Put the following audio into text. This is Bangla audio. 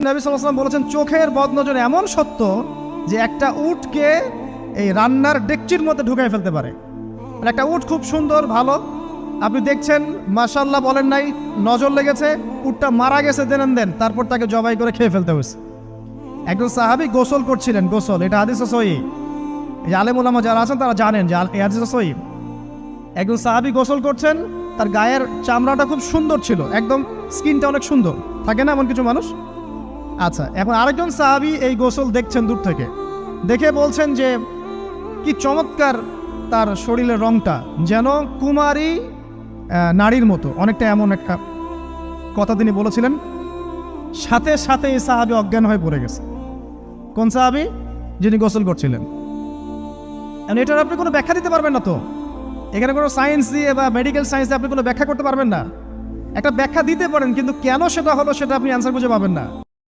নবী সাল্লাল্লাহু আলাইহি ওয়াসাল্লাম বলেছেন চোখের বদনজর এমন সত্য যে একটা উটকে এই রান্নার ডেকচির মধ্যে ঢুকাই ফেলতে পারে। একটা উট খুব সুন্দর ভালো, আপনি দেখছেন মাশাআল্লাহ বলেন নাই, নজর লেগেছে, উটটা মারা গেছে দেন তারপর তাকে জবাই করে খেয়ে ফেলতে হয়েছে। একজন সাহাবী গোসল করছিলেন, গোসল, এটা হাদিস সহিহ, এই আলেম ওলামা যারা আছেন তারা জানেন যে এই হাদিস সহিহ। একজন সাহাবী গোসল করছেন, তার গায়ের চামড়াটা খুব সুন্দর ছিল, একদম স্কিনটা অনেক সুন্দর থাকে না এমন কিছু মানুষ। আচ্ছা, এখন আরেকজন সাহাবী এই গোসল দেখছেন দূর থেকে, দেখে বলছেন যে কি চমৎকার তার শরীরের রংটা, যেন কুমারী নারীর মতো, অনেকটা এমন একটা কথা তিনি বলেছিলেন। সাথে সাথে এই সাহাবী অজ্ঞান হয়ে পড়ে গেছে। কোন সাহাবী? যিনি গোসল করছিলেন। এটার আপনি কোনো ব্যাখ্যা দিতে পারবেন না তো, এখানে কোনো সায়েন্স দিয়ে বা মেডিকেল সায়েন্স দিয়ে আপনি কোনো ব্যাখ্যা করতে পারবেন না। একটা ব্যাখ্যা দিতে পারেন, কিন্তু কেন সেটা হলো সেটা আপনি অ্যান্সার খুঁজে পাবেন না।